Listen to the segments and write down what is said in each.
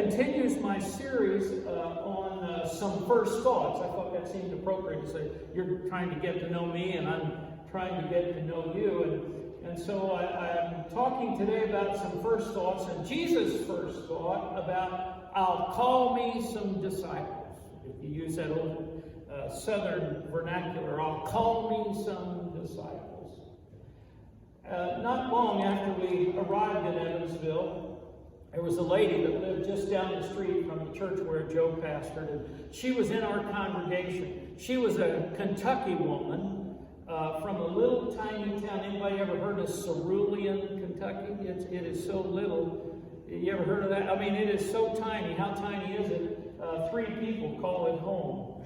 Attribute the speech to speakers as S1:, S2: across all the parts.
S1: Continues my series on some first thoughts. I thought that seemed appropriate to say, you're trying to get to know me and I'm trying to get to know you. And so I'm talking today about some first thoughts, and Jesus' first thought about, I'll call me some disciples. If you use that old southern vernacular, I'll call me some disciples. Not long after we arrived in Evansville, there was a lady that lived just down the street from the church where Joe pastored, and she was in our congregation. She was a Kentucky woman from a little tiny town. Anybody ever heard of Cerulean, Kentucky? It is so little. You ever heard of that? I mean, it is so tiny. How tiny is it? 3 people call it home.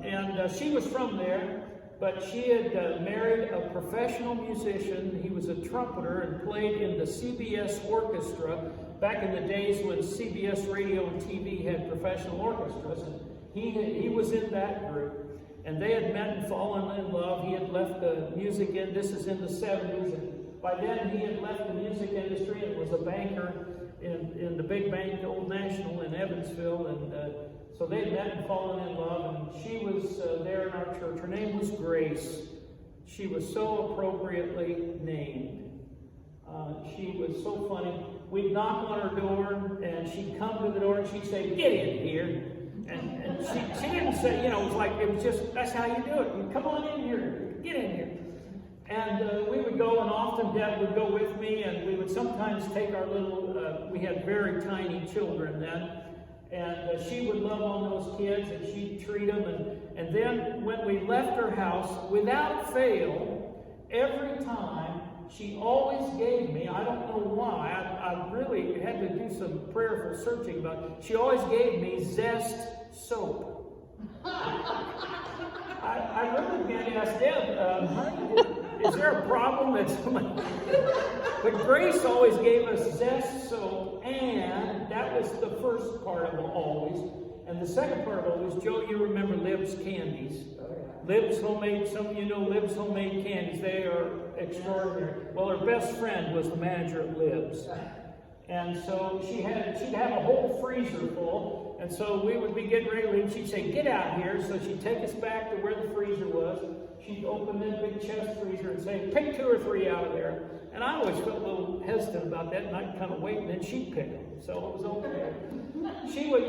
S1: And she was from there. But she had married a professional musician. He was a trumpeter and played in the CBS orchestra back in the days when CBS radio and TV had professional orchestras. And he was in that group. And they had met and fallen in love. He had left the music in. This is in the 70s. And by then he had left the music industry and was a banker in the big bank, Old National in Evansville. And so they had met and fallen in love, and she was there in our church. Her name was Grace. She was so appropriately named. She was so funny. We'd knock on her door, and she'd come to the door, and she'd say, "Get in here." And she didn't say, it was like, it was just, that's how you do it. You come on in here, get in here. And we would go, and often Deb would go with me, and we would sometimes take our little, we had very tiny children then, and she would love on those kids, and she'd treat them. And then when we left her house, without fail, every time, she always gave me, I don't know why, I really had to do some prayerful searching, but she always gave me Zest soap. I really began to ask Deb, honey, is there a problem that somebody... But Grace always gave us Zest soap, and that was the first part of it always. And the second part of it was, Joe, you remember Lib's candies. Lib's homemade, some of you know Lib's homemade candies. They are extraordinary. Well, her best friend was the manager at Lib's. And so she'd have a whole freezer full. And so we would be getting ready to leave. She'd say, "Get out here." So she'd take us back to where the freezer was. She'd open that big chest freezer and say, "Pick 2 or 3 out of there." And I always felt a little hesitant about that, and I'd kind of wait, and then she'd pick them. So it was okay.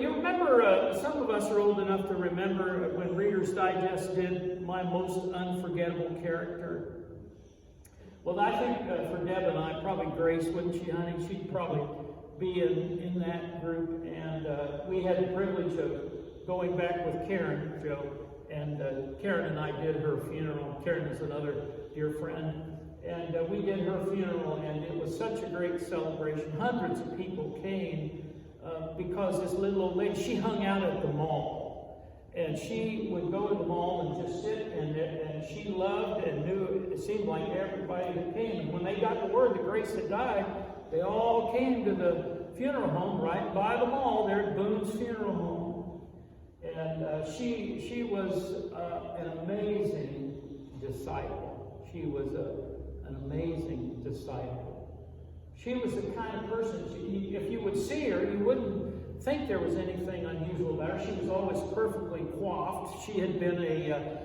S1: You remember, some of us are old enough to remember when Reader's Digest did My Most Unforgettable Character. Well, I think for Deb and I, probably Grace, wouldn't she, honey? She'd probably be in that group. And we had the privilege of going back with Karen, Joe. And Karen and I did her funeral. Karen is another dear friend. And we did her funeral, and it was such a great celebration. Hundreds of people came because this little old lady, she hung out at the mall. And she would go to the mall and just sit, and she loved and knew, it seemed like everybody that came. And when they got the word that Grace had died, they all came to the funeral home right by the mall there at Boone's Funeral Home. And she was an amazing disciple. She was an amazing disciple. She was the kind of person, if you would see her, you wouldn't think there was anything unusual about her. She was always perfectly coiffed. She had been a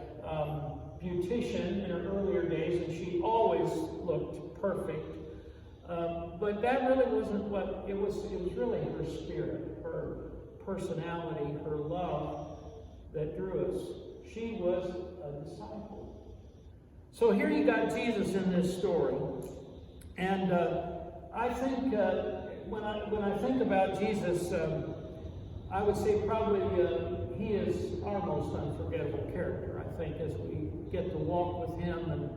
S1: beautician in her earlier days, and she always looked perfect. But that really wasn't what it was. It was really her spirit, her personality, her love that drew us. She was a disciple. So here you got Jesus in this story, and I think when I think about Jesus, I would say probably he is our most unforgettable character. I think as we get to walk with him and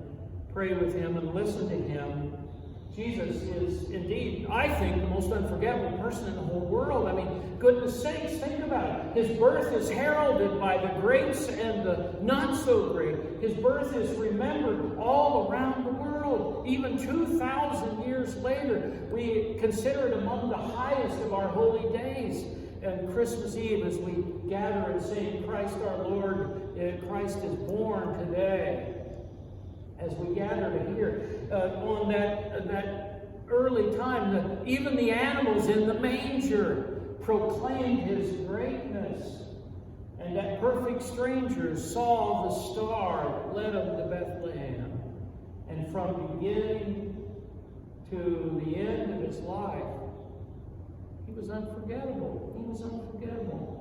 S1: pray with him and listen to him, Jesus is indeed, I think, the most unforgettable person in the whole world. I mean, goodness sakes, think about it. His birth is heralded by the greats and the not so great. His birth is remembered all around the world. Even 2,000 years later, we consider it among the highest of our holy days. And Christmas Eve, as we gather and say, Christ our Lord, Christ is born today. As we gather to hear on that early time, even the animals in the manger proclaimed his greatness. And that perfect stranger saw the star that led him to Bethlehem. And from beginning to the end of his life, he was unforgettable. He was unforgettable.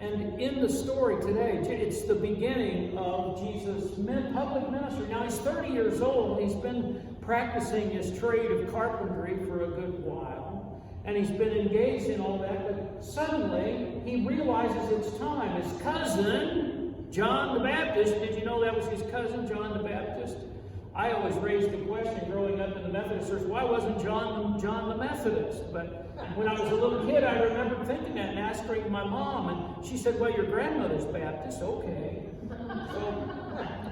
S1: And in the story today, it's the beginning of Jesus' public ministry. Now, he's 30 years old. He's been practicing his trade of carpentry for a good while. And he's been engaged in all that. But suddenly, he realizes it's time. His cousin, John the Baptist, did you know that was his cousin, John the Baptist? I always raised the question growing up in the Methodist Church, why wasn't John the Methodist? But when I was a little kid, I remember thinking that and asking my mom, and she said, well, your grandmother's Baptist. Okay. So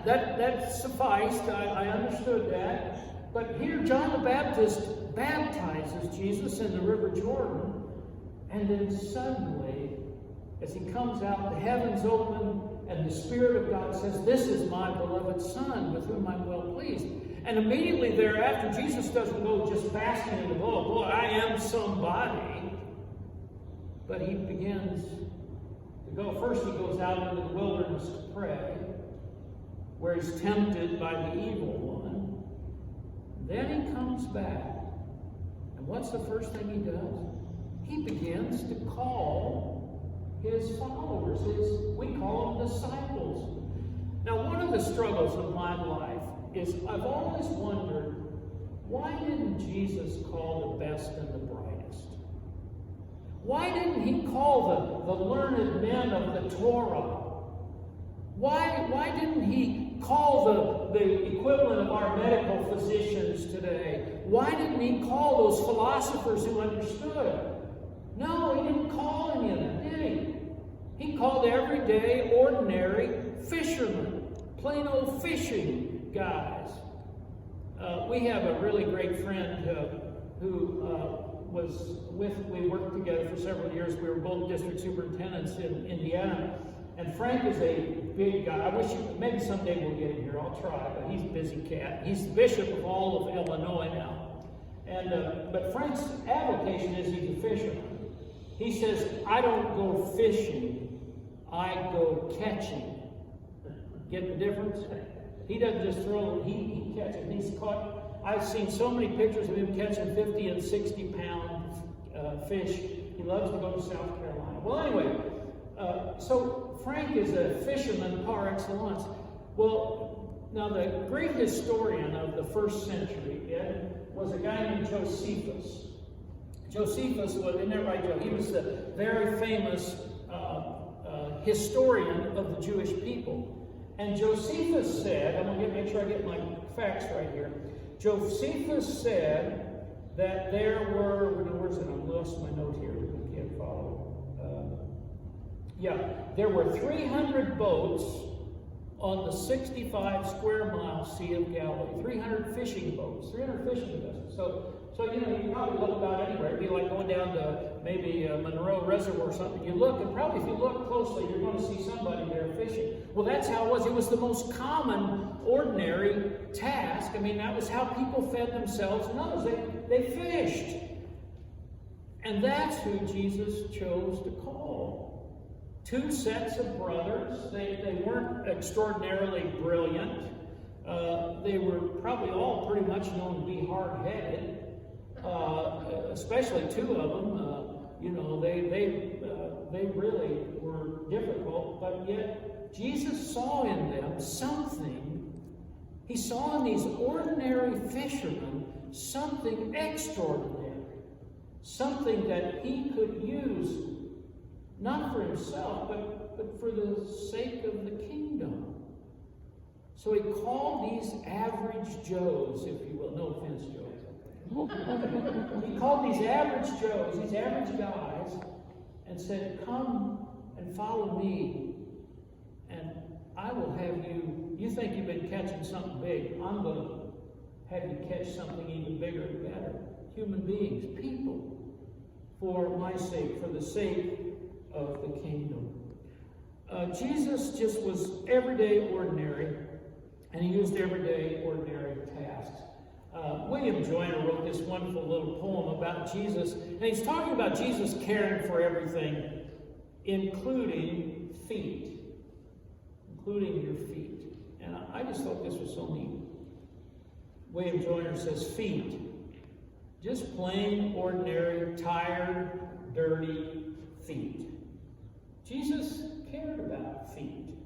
S1: that sufficed. I understood that. But here John the Baptist baptizes Jesus in the River Jordan, and then suddenly, as he comes out, the heavens open, and the Spirit of God says, this is my beloved Son, with whom I'm well pleased. And immediately thereafter, Jesus doesn't go just basking in the glow, boy, I am somebody. But he begins to go. First, he goes out into the wilderness to pray, where he's tempted by the evil one. Then he comes back. And what's the first thing he does? He begins to call his followers, we call them disciples. Now, one of the struggles of my life is I've always wondered, why didn't Jesus call the best and the brightest? Why didn't he call the learned men of the Torah? Why didn't he call the equivalent of our medical physicians today? Why didn't he call those philosophers who understood? No, he didn't call any of them, did he? He called everyday, ordinary fishermen, plain old fishing guys. We have a really great friend who we worked together for several years. We were both district superintendents in Indiana. And Frank is a big guy. I wish maybe someday we'll get him here. I'll try, but he's a busy cat. He's the bishop of all of Illinois now. And but Frank's avocation is he's a fisherman. He says, I don't go fishing, I go catching. Get the difference? He doesn't just throw, he catches. He's caught, I've seen so many pictures of him catching 50 and 60 pound fish. He loves to go to South Carolina. Well, anyway, so Frank is a fisherman par excellence. Well, now the great historian of the first century, was a guy named Josephus. Josephus was, isn't that right, Joe? He was the very famous historian of the Jewish people. And Josephus said, I'm going to make sure I get my facts right here. Josephus said that there were, where's it? I lost my note here. I can't follow. There were 300 boats on the 65 square mile Sea of Galilee. 300 fishing boats, 300 fishing vessels. So you can probably look about anywhere. It'd be like going down to maybe Monroe Reservoir or something. You look, and probably if you look closely, you're going to see somebody there fishing. Well, that's how it was. It was the most common, ordinary task. I mean, that was how people fed themselves and others. They fished. And that's who Jesus chose to call. Two sets of brothers. They weren't extraordinarily brilliant. They were probably all pretty much known to be hard-headed. Especially two of them, they really were difficult, but yet Jesus saw in them something. He saw in these ordinary fishermen something extraordinary, something that he could use not for himself, but for the sake of the kingdom. So he called these average Joes, if you will. No offense, Joe. He called these average Joes, these average guys, and said, come and follow me, and I will have you. You think you've been catching something big. I'm going to have you catch something even bigger and better. Human beings, people, for my sake, for the sake of the kingdom. Jesus just was everyday ordinary, and he used everyday ordinary tasks. William Joyner wrote this wonderful little poem about Jesus, and he's talking about Jesus caring for everything, including feet, including your feet. And I just thought this was so neat. William Joyner says, feet, just plain, ordinary, tired, dirty feet. Jesus cared about feet.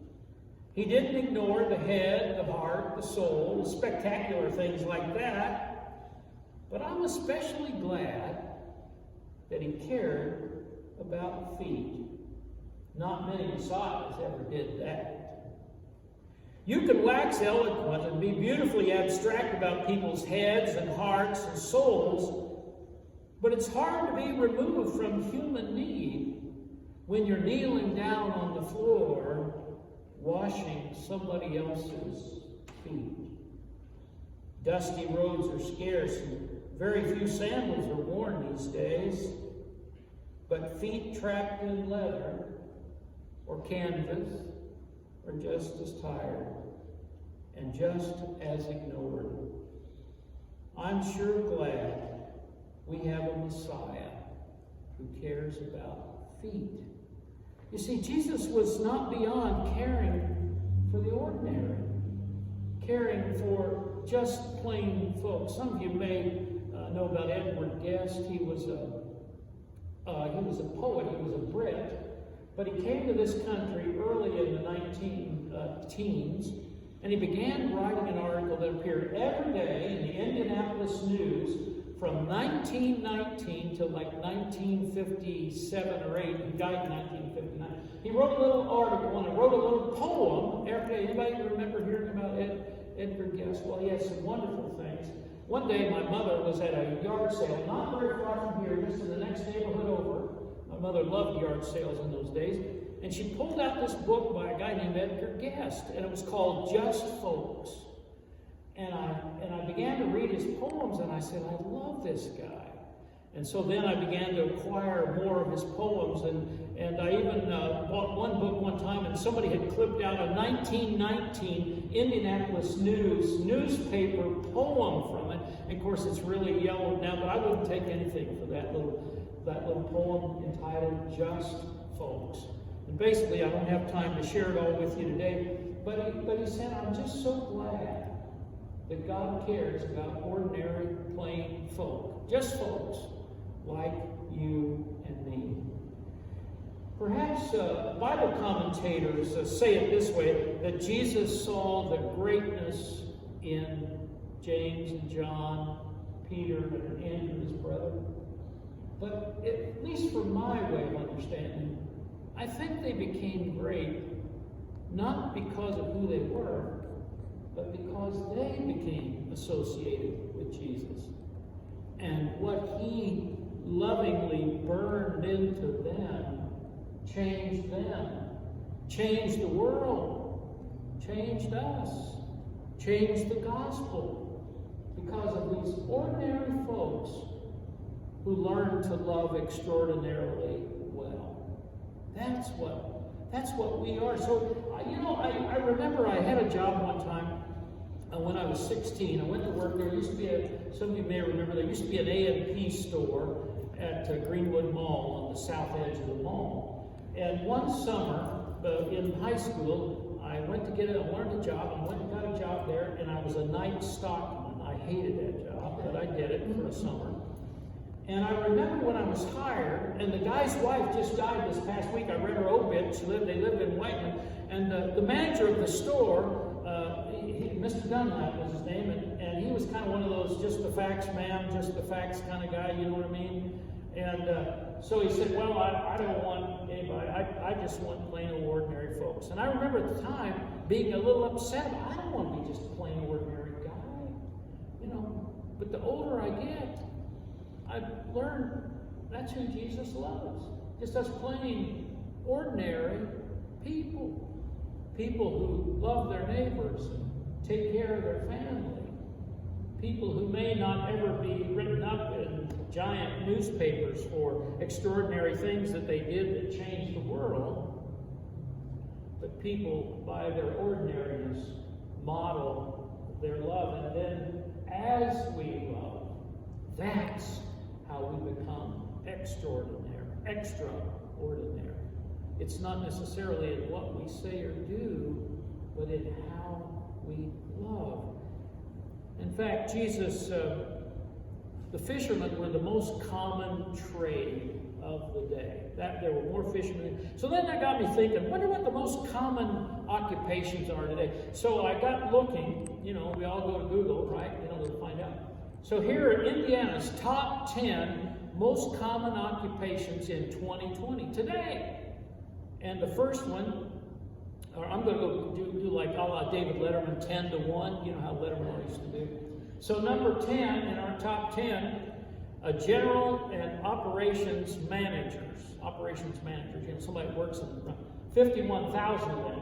S1: He didn't ignore the head, the heart, the soul, the spectacular things like that. But I'm especially glad that he cared about feet. Not many Messiahs ever did that. You can wax eloquent and be beautifully abstract about people's heads and hearts and souls, but it's hard to be removed from human need when you're kneeling down on the floor washing somebody else's feet. Dusty roads are scarce, and very few sandals are worn these days. But feet trapped in leather or canvas are just as tired and just as ignored. I'm sure glad we have a Messiah who cares about feet. You see, Jesus was not beyond caring for the ordinary, caring for just plain folks. Some of you may know about Edward Guest. He was a poet. He was a Brit, but he came to this country early in the 19-teens, and he began writing an article that appeared every day in the Indianapolis News from 1919 to like 1957 or 8. He died in 1959. He wrote a little article and wrote a little poem every day. Anybody remember hearing about Edgar Guest? Well, he had some wonderful things. One day, my mother was at a yard sale, not very far from here, just in the next neighborhood over. My mother loved yard sales in those days. And she pulled out this book by a guy named Edgar Guest, and it was called Just Folks. And I began to read his poems, and I said, I love this guy. And so then I began to acquire more of his poems, and I even bought one book one time, and somebody had clipped out a 1919 Indianapolis newspaper poem from it. And of course, it's really yellowed now, but I wouldn't take anything for that little poem entitled Just Folks. And basically, I don't have time to share it all with you today, but he said, I'm just so glad that God cares about ordinary, plain folk, just folks like you and me. Perhaps Bible commentators say it this way, that Jesus saw the greatness in James and John, Peter and Andrew, his brother. But at least from my way of understanding, I think they became great not because of who they were, but because they became associated with Jesus. And what he lovingly burned into them changed the world, changed us, changed the gospel, because of these ordinary folks who learned to love extraordinarily well. That's what we are. So, I remember I had a job one time when I was 16. I went to work there. Used to be some of you may remember, there used to be an A&P store at Greenwood Mall on the south edge of the mall. And one summer in high school, I learned a job, and went and got a job there, and I was a night stockman. I hated that job, but I did it for a summer. And I remember when I was hired, and the guy's wife just died this past week. I read her obit. They lived in Whiteman. And the manager of the store, Mr. Dunlap was his name, and he was kind of one of those just the facts, ma'am, just the facts kind of guy, you know what I mean? And so he said, well, I don't want anybody. I just want plain ordinary folks. And I remember at the time being a little upset. I don't want to be just a plain ordinary guy, you know. But the older I get, I've learned that's who Jesus loves. Just us plain, ordinary people. People who love their neighbors and take care of their family. People who may not ever be written up in giant newspapers for extraordinary things that they did that changed the world. But people, by their ordinariness, model their love and then as we love, that's how we become extraordinary. It's not necessarily in what we say or do, but in how we love. In fact, Jesus, the fishermen were the most common trade of the day. That there were more fishermen. So then that got me thinking, wonder what the most common occupations are today. So I got looking, we all go to Google, right? To find out. So here are Indiana's top 10 most common occupations in 2020, today. And the first one, I'm going to go do like a la David Letterman, 10 to 1. You know how Letterman used to do. So number 10 in our top 10, general and operations managers. Somebody that works in 51,000 of them.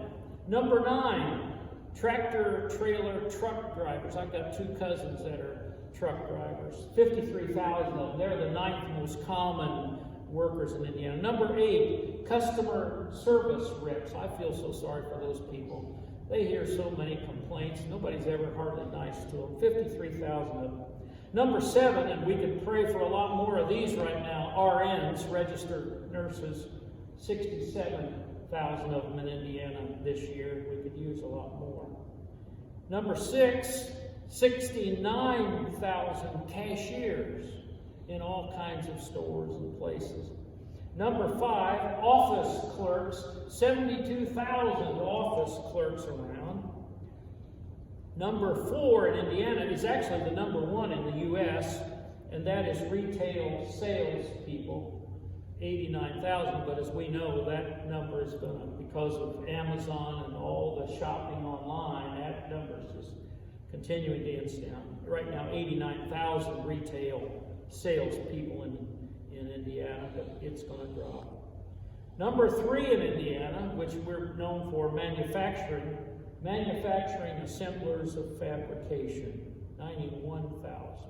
S1: Number 9, tractor trailer truck drivers. I've got 2 cousins that are truck drivers. 53,000 of them. They're the 9th most common workers in Indiana. Number 8, customer service reps. I feel so sorry for those people. They hear so many complaints. Nobody's ever hardly nice to them. 53,000 of them. Number 7, and we could pray for a lot more of these right now, RNs, registered nurses. 67,000 of them in Indiana this year. We could use a lot more. Number 6, 69,000 cashiers in all kinds of stores and places. Number 5, office clerks, 72,000 office clerks around. Number 4 in Indiana is actually the number 1 in the U.S., and that is retail salespeople, 89,000. But as we know, that number is going to, because of Amazon and all the shopping online, that number is just continuing to inch down. Right now, 89,000 retail salespeople in Indiana, but it's going to drop. Number 3 in Indiana, which we're known for, manufacturing assemblers of fabrication, 91,000.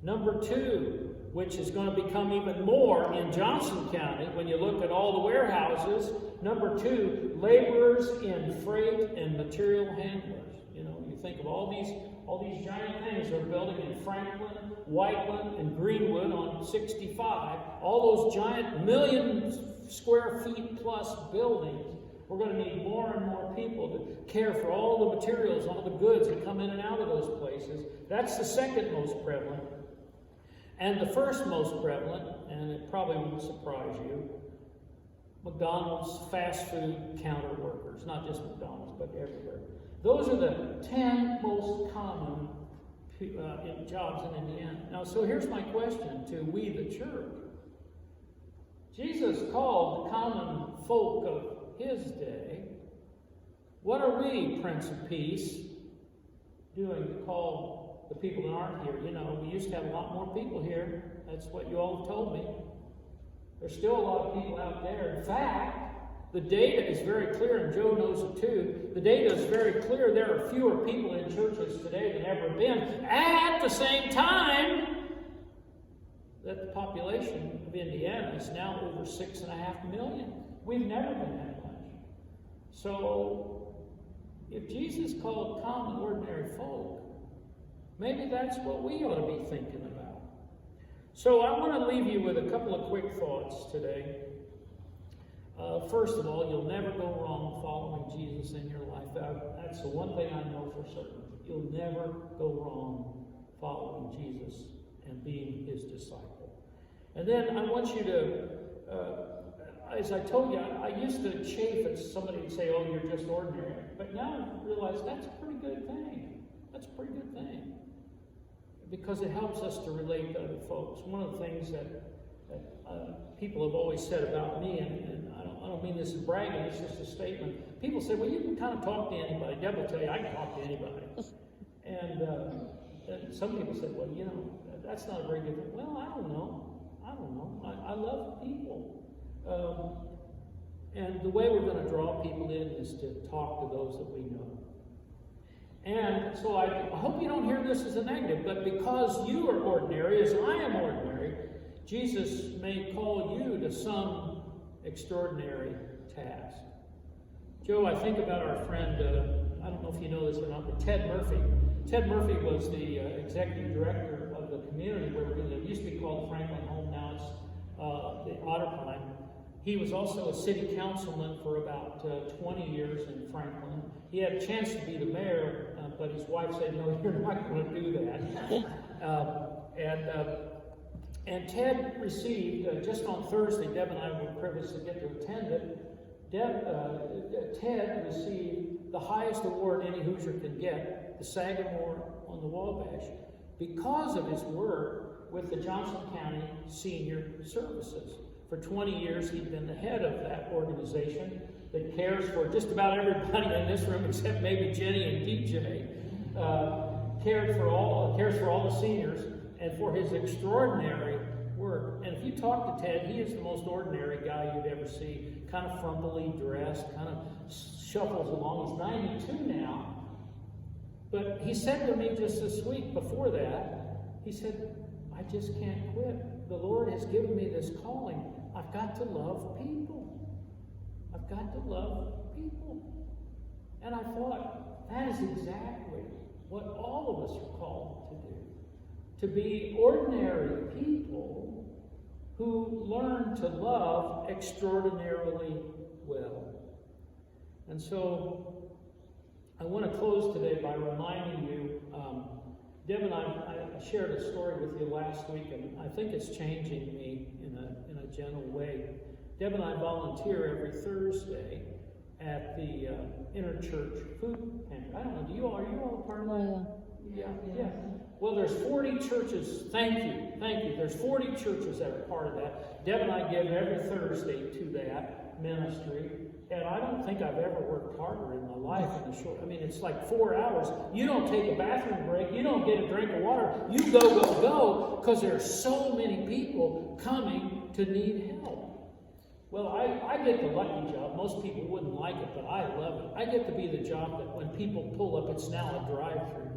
S1: Number 2, which is going to become even more in Johnson County, when you look at all the warehouses, number 2, laborers in freight and material handlers. You think of all these giant things they're building in Franklin, Whiteland, and Greenwood on 65, all those giant million square feet plus buildings. We're going to need more and more people to care for all the materials, all the goods that come in and out of those places. That's the second most prevalent. And the first most prevalent, and it probably won't surprise you, McDonald's fast food counter workers. Not just McDonald's, but everywhere. Those are the 10 most common jobs in Indiana. Now, so here's my question to we the church. Jesus called the common folk of his day. What are we, Prince of Peace, doing to call the people that aren't here? We used to have a lot more people here. That's what you all have told me. There's still a lot of people out there. In fact, the data is very clear, and Joe knows it too. The data is very clear. There are fewer people in churches today than ever been. At the same time, that the population of Indiana is now over 6.5 million. We've never been that much. So, if Jesus called common, ordinary folk, maybe that's what we ought to be thinking about. So I want to leave you with a couple of quick thoughts today. First of all, you'll never go wrong following Jesus in your life. That's the one thing I know for certain. You'll never go wrong following Jesus and being his disciple. And then I want you to, as I told you, I used to chafe at somebody and say, oh, you're just ordinary. But now I realize that's a pretty good thing. That's a pretty good thing. Because it helps us to relate to other folks. One of the things that people have always said about me, and I don't mean this as bragging, it's just a statement. People say, well, you can kind of talk to anybody. Deb will tell you, I can talk to anybody. And some people said, well, that's not a very good thing. Well, I don't know. I love people. And the way we're going to draw people in is to talk to those that we know. And so I hope you don't hear this as a negative, but because you are ordinary, as I am ordinary, Jesus may call you to some extraordinary task. Joe, I think about our friend, I don't know if you know this or not, but Ted Murphy. Ted Murphy was the executive director of the community where we live. It used to be called Franklin Home, now it's the Otterpine. He was also a city councilman for about 20 years in Franklin. He had a chance to be the mayor, but his wife said, "No, you're not going to do that." And Ted received, just on Thursday, Deb and I were privileged to get to attend it. Ted received the highest award any Hoosier can get, the Sagamore on the Wabash, because of his work with the Johnson County Senior Services. For 20 years, he'd been the head of that organization that cares for just about everybody in this room, except maybe Jenny and DJ. Cares for all the seniors, and for his extraordinary work. And if you talk to Ted, he is the most ordinary guy you'd ever see. Kind of frumpily dressed, kind of shuffles along. He's 92 now. But he said to me just this week before that, he said, "I just can't quit. The Lord has given me this calling. I've got to love people. I've got to love people." And I thought, that is exactly what all of us are called to do. To be ordinary people who learn to love extraordinarily well. And so I want to close today by reminding you, Deb and I shared a story with you last week, and I think it's changing me in a gentle way. Deb and I volunteer every Thursday at the Interchurch Food Pantry. I don't know, are you all a part of that? Yeah. Well, there's 40 churches. Thank you. There's 40 churches that are part of that. Deb and I give every Thursday to that ministry. And I don't think I've ever worked harder in my life in a short. I mean, it's like 4 hours. You don't take a bathroom break. You don't get a drink of water. You go, because there are so many people coming to need help. Well, I get the lucky job. Most people wouldn't like it, but I love it. I get to be the job that when people pull up, it's now a drive-through.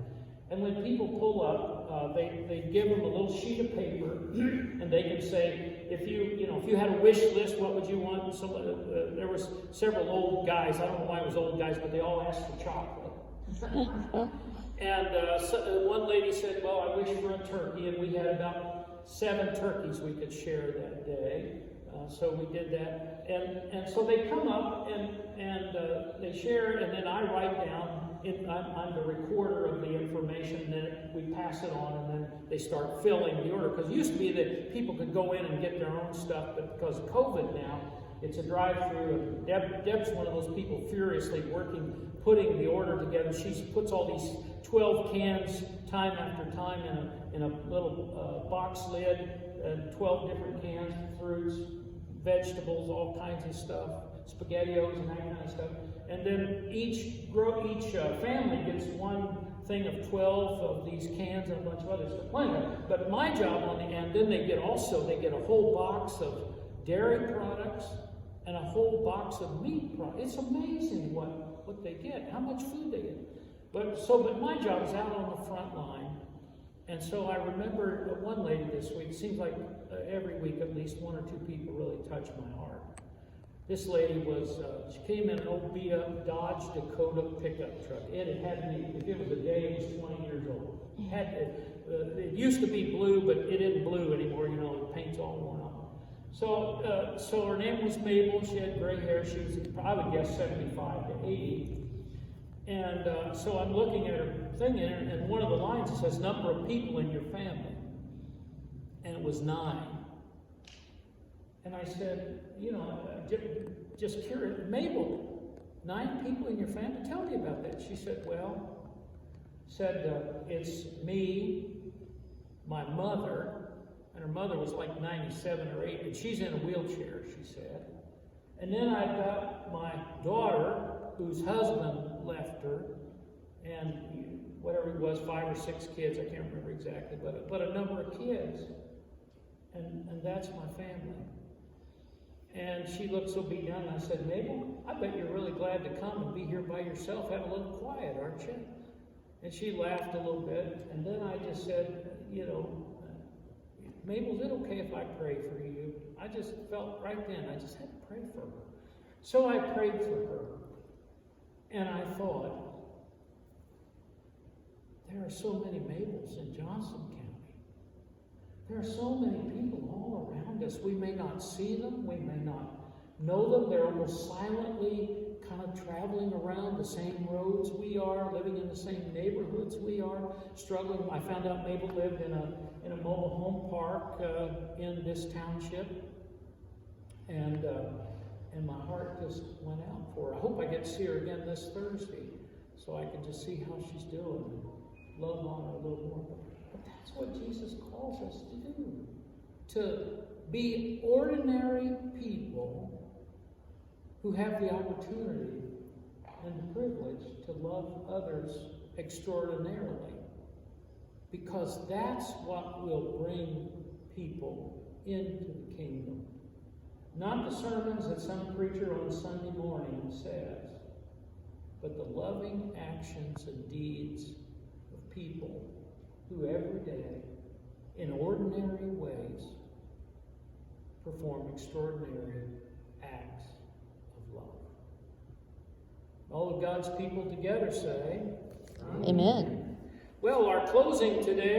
S1: And when people pull up, they give them a little sheet of paper, and they can say, if you had a wish list, what would you want? And there was several old guys. I don't know why it was old guys, but they all asked for chocolate. And one lady said, "Well, I wish for a turkey," and we had about 7 turkeys we could share that day. So we did that, and so they come up and they share, and then I write down. I'm the recorder of the information, and then we pass it on, and then they start filling the order. Because it used to be that people could go in and get their own stuff, but because of COVID now, it's a drive-through. Deb's one of those people furiously working, putting the order together. She puts all these 12 cans time after time in a little box lid, and 12 different cans, fruits, vegetables, all kinds of stuff, SpaghettiOs and that kind of stuff. And then each family gets one thing of 12 of these cans and a bunch of other stuff. But my job on the end, then they get a whole box of dairy products and a whole box of meat products. It's amazing what they get, how much food they get. But my job is out on the front line. And so I remember one lady this week. It seems like every week at least 1 or 2 people really touch my heart. This lady she came in an old beat-up Dodge Dakota pickup truck. It had to be, if it was a day, it was 20 years old. It used to be blue, but it isn't blue anymore. The paint's all worn off. So her name was Mabel. She had gray hair. She was, I would guess, 75 to 80. And so I'm looking at her thing, and one of the lines says, "Number of people in your family." And it was 9. And I said, just curious, "Mabel, 9 people in your family? Tell me about that." She said, "It's me, my mother," and her mother was like 97 or 8, and she's in a wheelchair, she said. "And then I've got my daughter, whose husband left her, and whatever it was, 5 or 6 kids, I can't remember exactly, but a number of kids. And that's my family." And she looked so beat down, and I said, "Mabel, I bet you're really glad to come and be here by yourself. Have a little quiet, aren't you?" And she laughed a little bit, and then I just said, "Mabel, is it okay if I pray for you?" I just felt right then, I just had to pray for her. So I prayed for her, and I thought, There are so many Mabels in Johnson County. There are so many people all around us. We may not see them. We may not know them. They're almost silently kind of traveling around the same roads we are, living in the same neighborhoods we are, struggling. I found out Mabel lived in a mobile home park in this township. And my heart just went out for her. I hope I get to see her again this Thursday so I can just see how she's doing and love on her a little more. But that's what Jesus calls us to do. To be ordinary people who have the opportunity and the privilege to love others extraordinarily. Because that's what will bring people into the kingdom. Not the sermons that some preacher on Sunday morning says, but the loving actions and deeds of people who every day, in ordinary ways, perform extraordinary acts of love. All of God's people together say,
S2: Amen.
S1: Well, our closing today